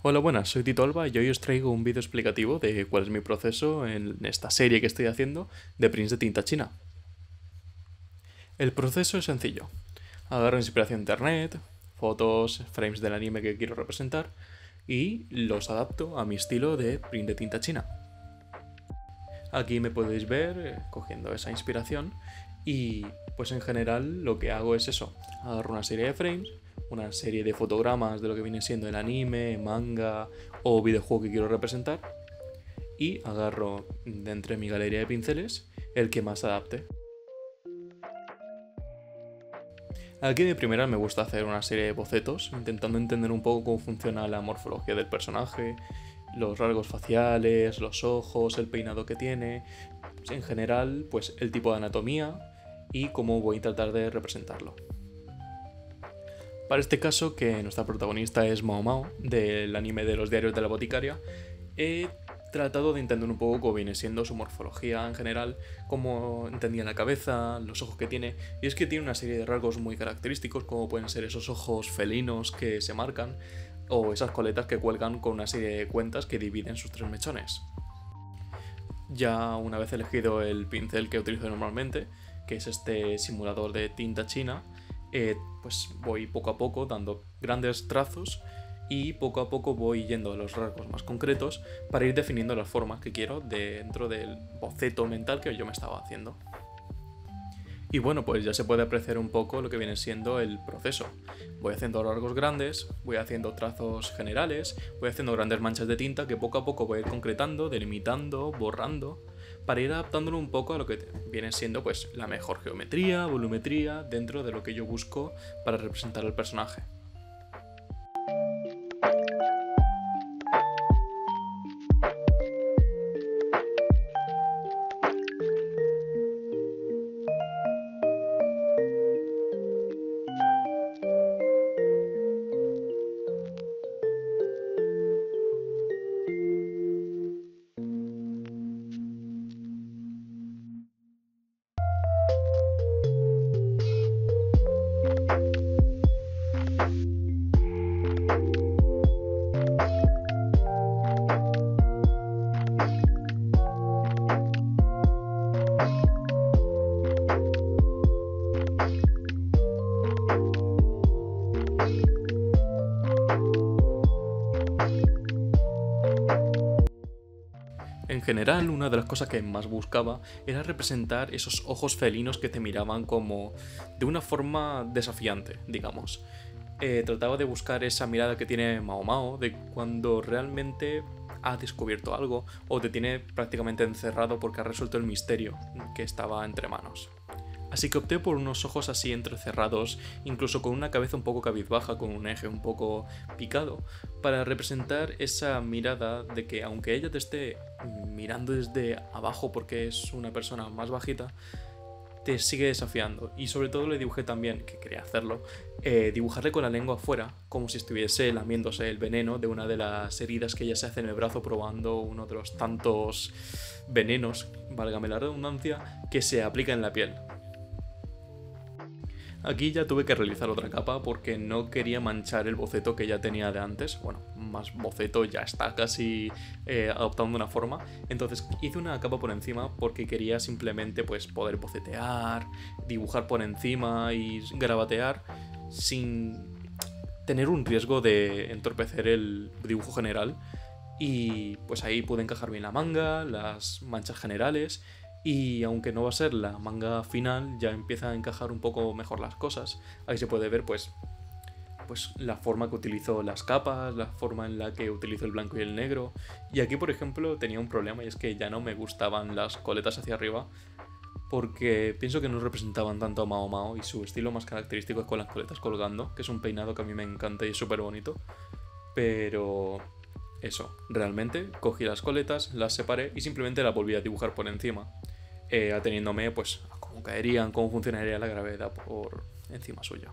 Hola, buenas, soy Tito Alba y hoy os traigo un vídeo explicativo de cuál es mi proceso en esta serie que estoy haciendo de prints de tinta china. El proceso es sencillo. Agarro inspiración de internet, fotos, frames del anime que quiero representar y los adapto a mi estilo de print de tinta china. Aquí me podéis ver cogiendo esa inspiración y pues en general lo que hago es eso. Agarro una serie de frames, una serie de fotogramas de lo que viene siendo el anime, manga o videojuego que quiero representar y agarro de entre mi galería de pinceles el que más adapte. Aquí de primera me gusta hacer una serie de bocetos, intentando entender un poco cómo funciona la morfología del personaje, los rasgos faciales, los ojos, el peinado que tiene, en general, pues el tipo de anatomía y cómo voy a tratar de representarlo. Para este caso, que nuestra protagonista es Mao Mao, del anime de los diarios de la boticaria, he tratado de entender un poco cómo viene siendo su morfología en general, cómo entendía la cabeza, los ojos que tiene, y es que tiene una serie de rasgos muy característicos, como pueden ser esos ojos felinos que se marcan, o esas coletas que cuelgan con una serie de cuentas que dividen sus tres mechones. Ya una vez elegido el pincel que utilizo normalmente, que es este simulador de tinta china, pues voy poco a poco dando grandes trazos y poco a poco voy yendo a los rasgos más concretos para ir definiendo las formas que quiero dentro del boceto mental que yo me estaba haciendo. Y bueno, pues ya se puede apreciar un poco lo que viene siendo el proceso. Voy haciendo rasgos grandes, voy haciendo trazos generales, voy haciendo grandes manchas de tinta que poco a poco voy a ir concretando, delimitando, borrando, para ir adaptándolo un poco a lo que viene siendo pues la mejor geometría, volumetría, dentro de lo que yo busco para representar al personaje. En general, una de las cosas que más buscaba era representar esos ojos felinos que te miraban como de una forma desafiante, digamos. Trataba de buscar esa mirada que tiene Mao Mao de cuando realmente ha descubierto algo o te tiene prácticamente encerrado porque ha resuelto el misterio que estaba entre manos. Así que opté por unos ojos así entrecerrados, incluso con una cabeza un poco cabizbaja, con un eje un poco picado, para representar esa mirada de que aunque ella te esté mirando desde abajo porque es una persona más bajita, te sigue desafiando. Y sobre todo le dibujé también, que quería hacerlo, dibujarle con la lengua afuera, como si estuviese lamiéndose el veneno de una de las heridas que ella se hace en el brazo probando uno de los tantos venenos, válgame la redundancia, que se aplica en la piel. Aquí ya tuve que realizar otra capa porque no quería manchar el boceto que ya tenía de antes. Bueno, más boceto ya está casi adoptando una forma. Entonces hice una capa por encima porque quería simplemente pues poder bocetear, dibujar por encima y grabatear sin tener un riesgo de entorpecer el dibujo general. Y pues ahí pude encajar bien la manga, las manchas generales y aunque no va a ser la manga final, ya empieza a encajar un poco mejor las cosas. Ahí se puede ver pues la forma que utilizo las capas, la forma en la que utilizo el blanco y el negro. Y aquí, por ejemplo, tenía un problema y es que ya no me gustaban las coletas hacia arriba porque pienso que no representaban tanto a Mao Mao y su estilo más característico es con las coletas colgando, que es un peinado que a mí me encanta y es súper bonito. Pero eso, realmente cogí las coletas, las separé y simplemente las volví a dibujar por encima, ateniéndome pues a cómo caerían, cómo funcionaría la gravedad por encima suya.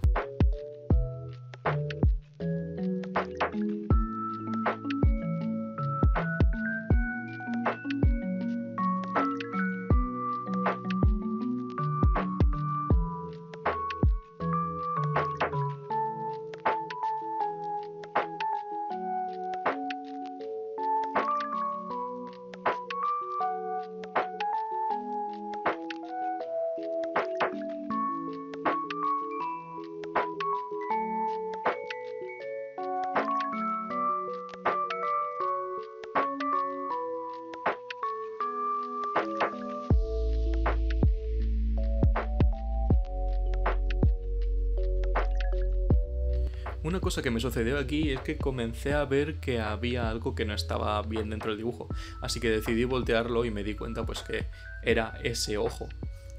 Una cosa que me sucedió aquí es que comencé a ver que había algo que no estaba bien dentro del dibujo, así que decidí voltearlo y me di cuenta pues que era ese ojo,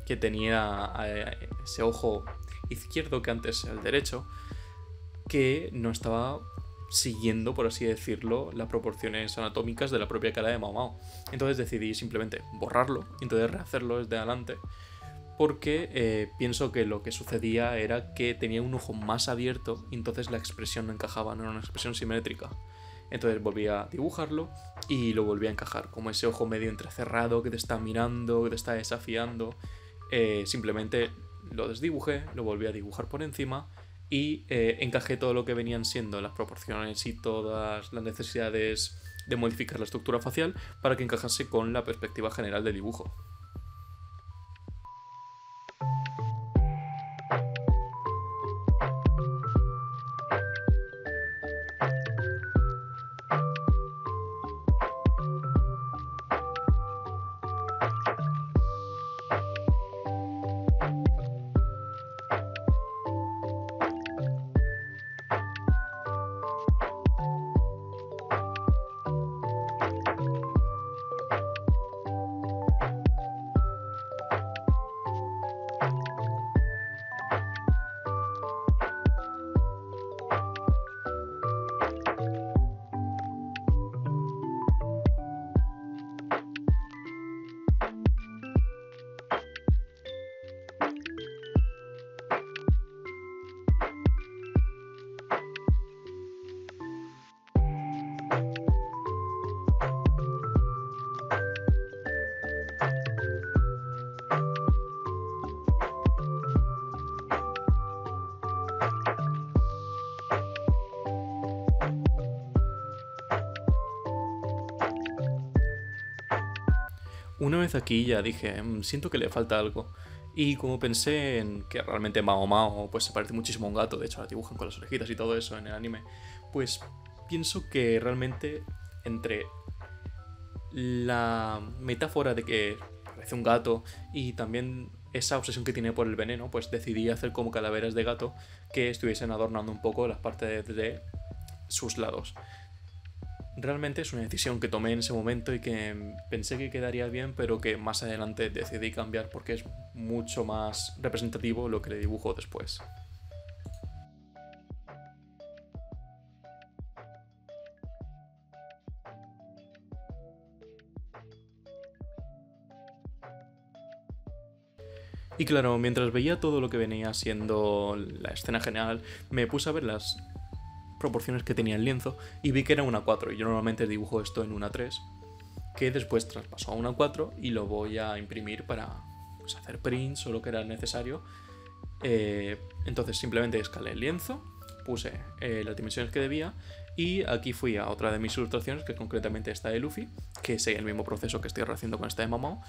que tenía ese ojo izquierdo que antes el derecho, que no estaba siguiendo, por así decirlo, las proporciones anatómicas de la propia cara de Mao Mao. Entonces decidí simplemente borrarlo y entonces rehacerlo desde adelante, porque pienso que lo que sucedía era que tenía un ojo más abierto y entonces la expresión no encajaba, no era una expresión simétrica. Entonces volví a dibujarlo y lo volví a encajar, como ese ojo medio entrecerrado que te está mirando, que te está desafiando. Simplemente lo desdibujé, lo volví a dibujar por encima y encajé todo lo que venían siendo las proporciones y todas las necesidades de modificar la estructura facial para que encajase con la perspectiva general del dibujo. Una vez aquí ya dije, siento que le falta algo. Y como pensé en que realmente Mao Mao pues se parece muchísimo a un gato, de hecho la dibujan con las orejitas y todo eso en el anime, pues pienso que realmente entre la metáfora de que parece un gato y también esa obsesión que tiene por el veneno, pues decidí hacer como calaveras de gato que estuviesen adornando un poco las partes de sus lados. Realmente es una decisión que tomé en ese momento y que pensé que quedaría bien, pero que más adelante decidí cambiar porque es mucho más representativo lo que le dibujo después. Y claro, mientras veía todo lo que venía siendo la escena general, me puse a ver las proporciones que tenía el lienzo y vi que era una 4 y yo normalmente dibujo esto en una 3, que después traspasó a una 4 y lo voy a imprimir para pues, hacer prints o lo que era necesario. Entonces simplemente escalé el lienzo, puse las dimensiones que debía y aquí fui a otra de mis ilustraciones, que es concretamente esta de Luffy, que sigue el mismo proceso que estoy haciendo con esta de Mao,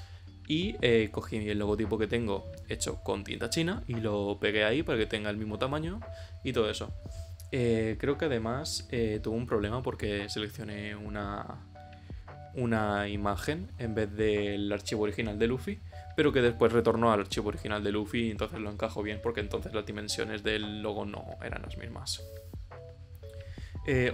y cogí el logotipo que tengo hecho con tinta china y lo pegué ahí para que tenga el mismo tamaño y todo eso. Creo que además tuve un problema porque seleccioné una imagen en vez del archivo original de Luffy, pero que después retornó al archivo original de Luffy y entonces lo encajo bien porque entonces las dimensiones del logo no eran las mismas.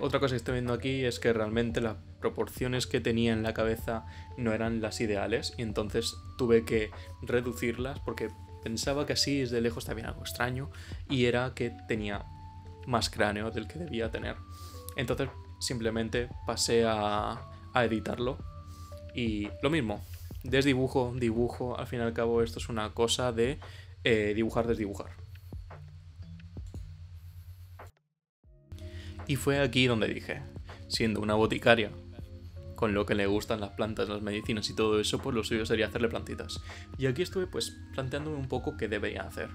Otra cosa que estoy viendo aquí es que realmente las proporciones que tenía en la cabeza no eran las ideales y entonces tuve que reducirlas porque pensaba que así desde lejos también algo extraño y era que tenía más cráneo del que debía tener. Entonces simplemente pasé a editarlo y lo mismo, desdibujo, dibujo, al fin y al cabo esto es una cosa de dibujar, desdibujar. Y fue aquí donde dije, siendo una boticaria, con lo que le gustan las plantas, las medicinas y todo eso, pues lo suyo sería hacerle plantitas. Y aquí estuve pues planteándome un poco qué debería hacer.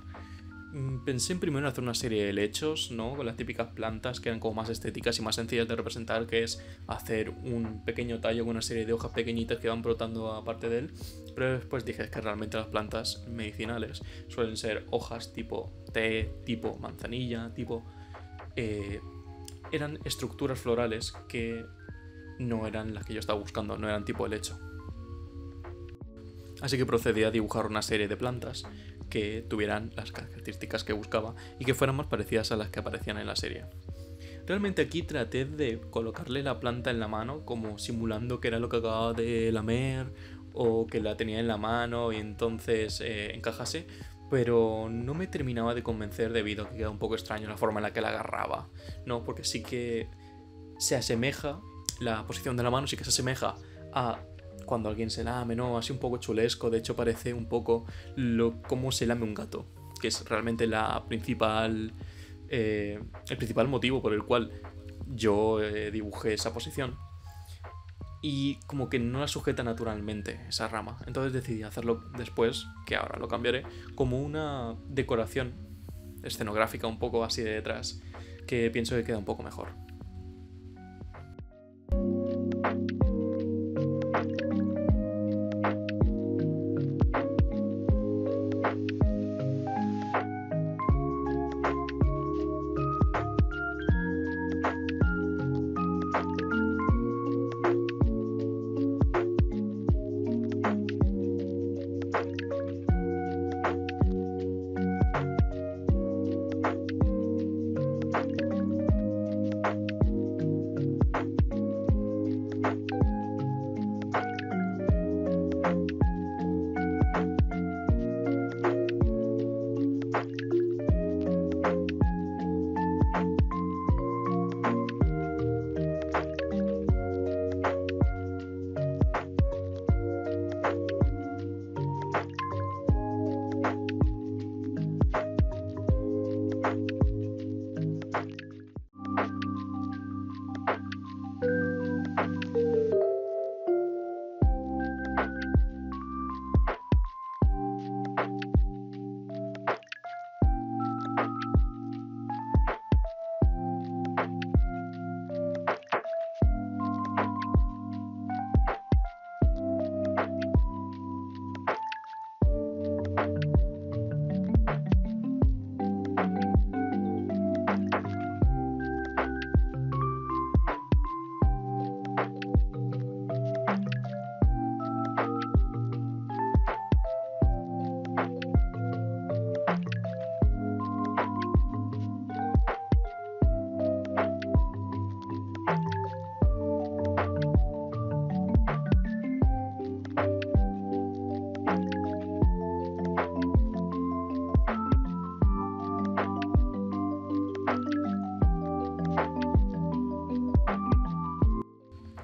Pensé en primero hacer una serie de helechos, ¿no? Con las típicas plantas que eran como más estéticas y más sencillas de representar, que es hacer un pequeño tallo con una serie de hojas pequeñitas que van brotando aparte de él. Pero después dije que realmente las plantas medicinales suelen ser hojas tipo té, tipo manzanilla, tipo... eran estructuras florales que no eran las que yo estaba buscando, no eran tipo helecho. Así que procedí a dibujar una serie de plantas que tuvieran las características que buscaba y que fueran más parecidas a las que aparecían en la serie. Realmente aquí traté de colocarle la planta en la mano, como simulando que era lo que acababa de lamer o que la tenía en la mano y entonces encajase, pero no me terminaba de convencer debido a que queda un poco extraño la forma en la que la agarraba, ¿no? Porque sí que se asemeja, la posición de la mano sí que se asemeja a cuando alguien se lame, ¿no? Así un poco chulesco, de hecho parece un poco cómo se lame un gato, que es realmente el principal motivo por el cual yo dibujé esa posición. Y como que no la sujeta naturalmente esa rama. Entonces decidí hacerlo después, que ahora lo cambiaré, como una decoración escenográfica un poco así de detrás, que pienso que queda un poco mejor.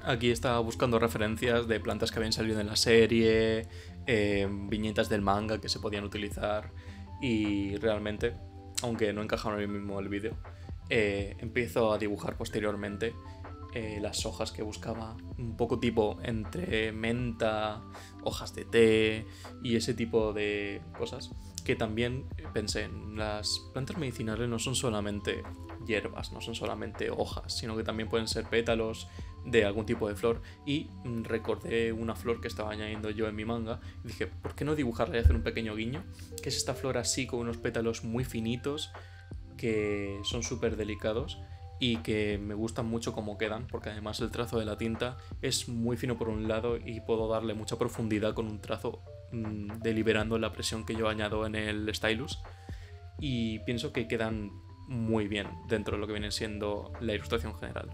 Aquí estaba buscando referencias de plantas que habían salido en la serie, viñetas del manga que se podían utilizar y realmente, aunque no encajaron ahora mismo el vídeo, empiezo a dibujar posteriormente las hojas que buscaba, un poco tipo entre menta, hojas de té y ese tipo de cosas, que también pensé, las plantas medicinales no son solamente hierbas, no son solamente hojas, sino que también pueden ser pétalos de algún tipo de flor y recordé una flor que estaba añadiendo yo en mi manga y dije, ¿por qué no dibujarla y hacer un pequeño guiño? Que es esta flor así con unos pétalos muy finitos que son súper delicados y que me gustan mucho cómo quedan, porque además el trazo de la tinta es muy fino por un lado y puedo darle mucha profundidad con un trazo deliberando la presión que yo añado en el stylus y pienso que quedan muy bien dentro de lo que viene siendo la ilustración general.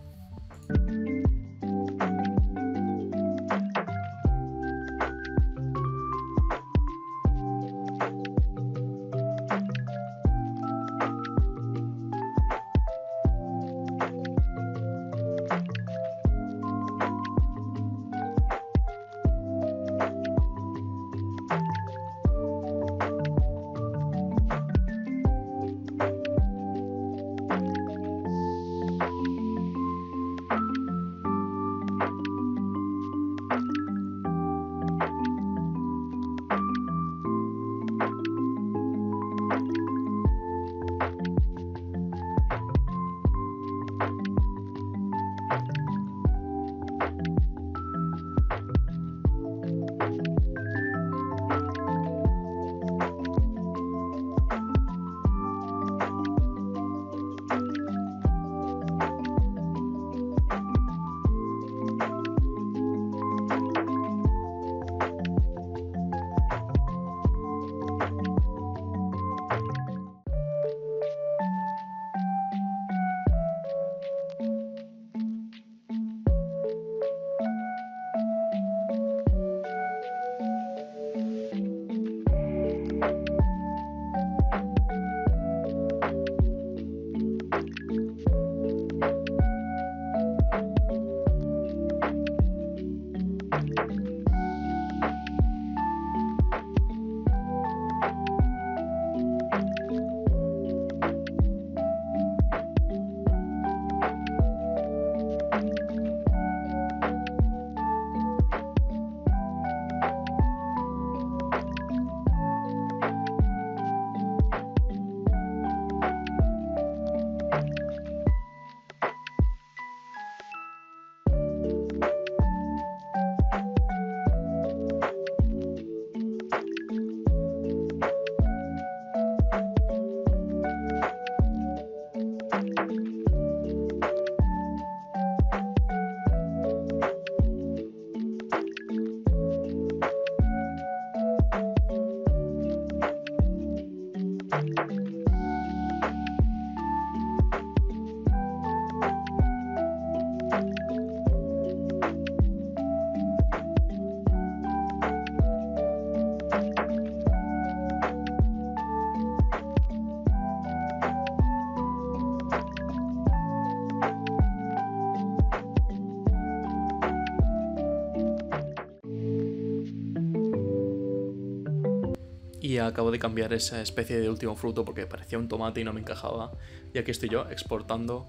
y acabo de cambiar esa especie de último fruto porque parecía un tomate y no me encajaba. Y aquí estoy yo exportando.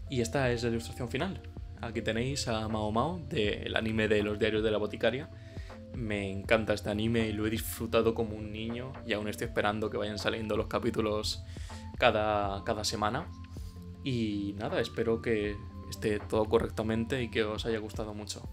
Y esta es la ilustración final. Aquí tenéis a Mao Mao del anime de los diarios de la boticaria. Me encanta este anime y lo he disfrutado como un niño y aún estoy esperando que vayan saliendo los capítulos cada semana. Y nada, espero que esté todo correctamente y que os haya gustado mucho.